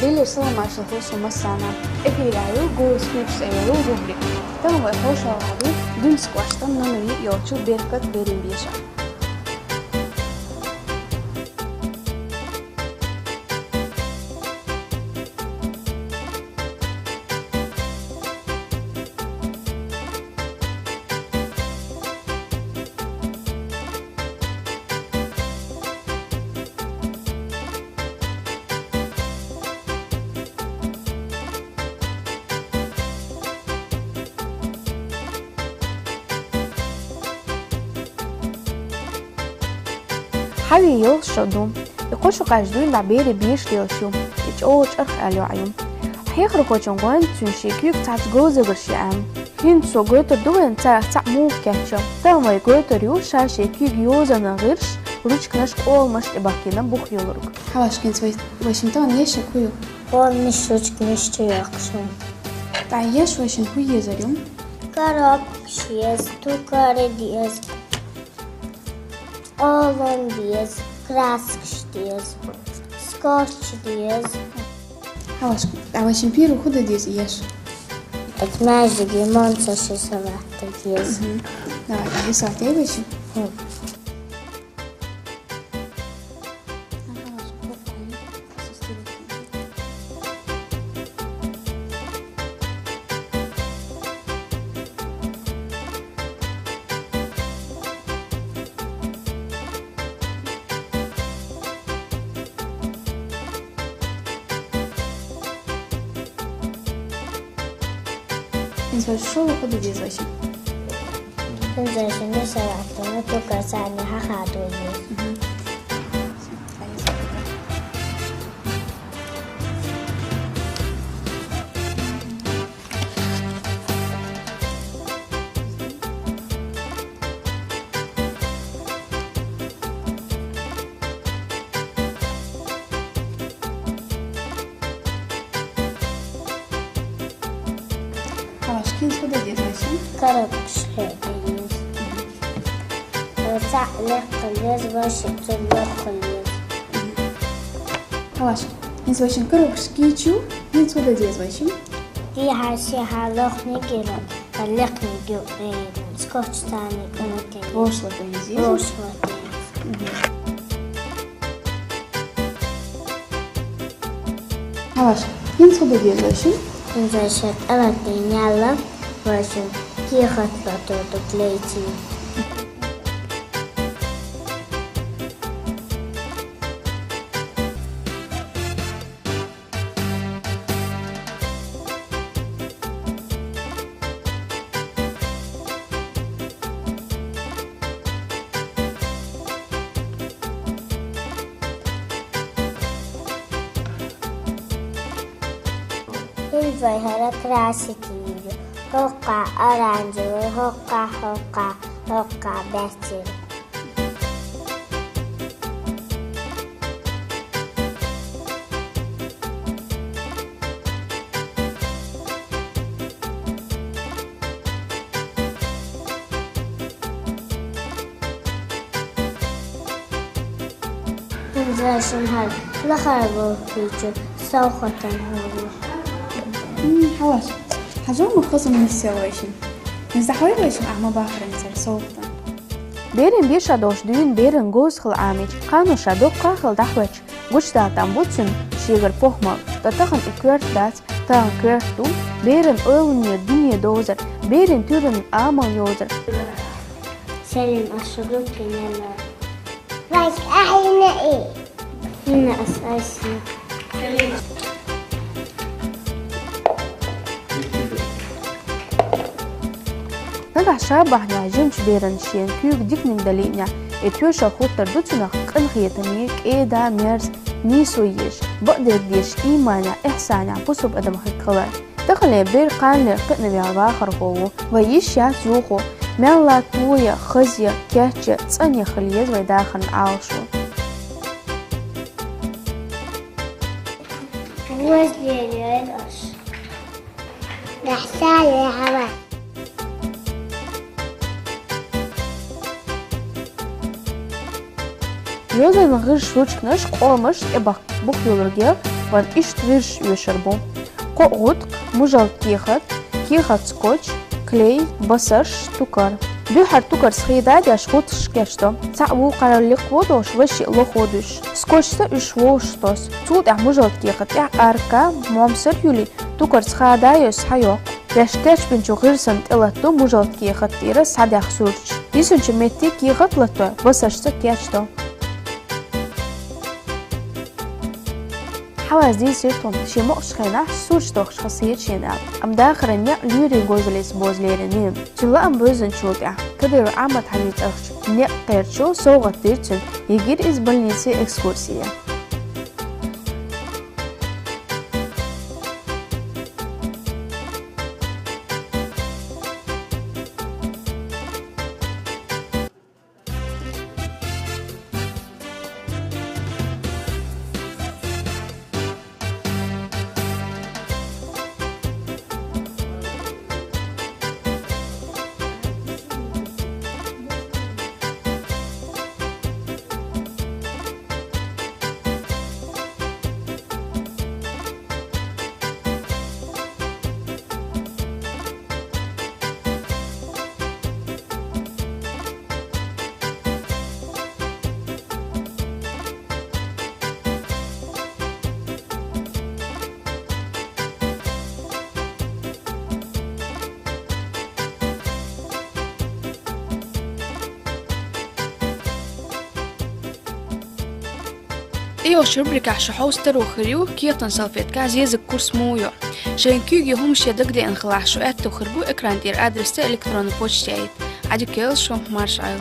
Bīļi salamāšu husu masānā. Epīrāju gūs kniepsēju rubrik. Tam vai hošāvādu dunskoštam nanui joču birkat birimbieša. حبي يوشدو يقوشو قاجدوين بعبيري بيشليوشو يتقوش أرخ أليوعيوم حيخرقو جنغوان تنشيكيوك تاعت جوزي برشيام هينسو جوتر دوين تاعت تعمو كاتشو تاوما جوتر يوشا شيكيوك يوزا نغيرش روچ نشق أول مش إباكينا بوخ يولرق حواش كنت واشنطان يشا كويو أول مش روچ نشتو يقشون تعيش واشن هو يزريوم كاراب شيز تو كاري ديز Oğlan diyoruz, krask diyoruz, skoç diyoruz. عشان بيرو خد ديز إيش Ekmezdi limon saçı sabahta diyoruz. لا هي ساعتين بيشي إنسان شو خد ديز بيشي Şimdi şimdi sabahta tu kasani hakadu diyoruz. حواش كنت خد ديز بيشي Karab diyoruz. Ta'liq qilıyoruz ve şıtırlık qilıyoruz. حواش إنسان واشن كروب شكيتشو كنت خد ديز بيشي دي هاشي هالوخني جيرون هاللقني جوين سكوتش تاني كنتين واشلة بيزي روش واتنين حواش كنت خد ديز بيشي إنزا شد أبتين يلا واشن كي خطبة تودك ليتي الظاهرة كلاسيكية هوقع أورانجي هوقع باتر إنزا شنهار لخربو فيجو سوخة هورو حواش حاجة مخصوصة من السواشي إنسان حوالي واشن أعمى باخر إنسان صوتا بيرن بيشادوش دوين بيرن جوز خل عامج قانو شادوك قاخل دحوش گوش داتان بوتسن شيغر بوخمال تتخن اكويرت دات تان كويرتو بيرن اولنيا دنيا دوزر بيرن تورن آمال يوزر سلم أشغل كنالا رايك أعينا إيه هنا أساسي نجح شابه نعجمش بيرن شين كيوك ديك ندلينيا اتيوشا خوتر دوتنا قنخيتنيك ايدا ميرس نيسويش بقدر ديش ايمانا احسانا بوسو بقدم خيقلا دخل بير قان لقنا بيعباخر هو ويش يات يوخو ميلا تويا خزيا كاتشا تسانيا خليز ويداخل عاوشو وزلي الأش نحسالي هوا Йозан гырш ручкныш қолмыш эбақ бұқ елірге ван ишт вирш өшірбу. Қоғыт, мұжал киғат скотч, клей, басаш, тукар. Бюхар тукар схейдад яш ход шкешто. Цаъву қарарлық водош веши лоходуш. Скотчта үш воштос. Цуд мұжал киғат арка момсыр юли тукар схадайос хайоқ. Яштеч бинчу гырсан тэлатту мұжал киғат тира садяқ сурч. Исунчу метти киғат лату басашта кешто. حواس دي سيرتون شي مقش خينا سوش توخ شخصية شينا أم داخرن يا ليري جوزليس بوزليرنين جلا أم بوزن شوقع كدر عمت حليت أخش نيق قيرشو سوغة تيرتون يجير إزبالنيسي إكسكورسية إيو شربرك عشحوستر وخريو كيطن سلفيت كازيز الكورس مويو شين كيجي هم شيدك دي انخلاح شو اتو خربو اكران دير ادرس الكترون بوشتايت عدو كيل شو مارشايل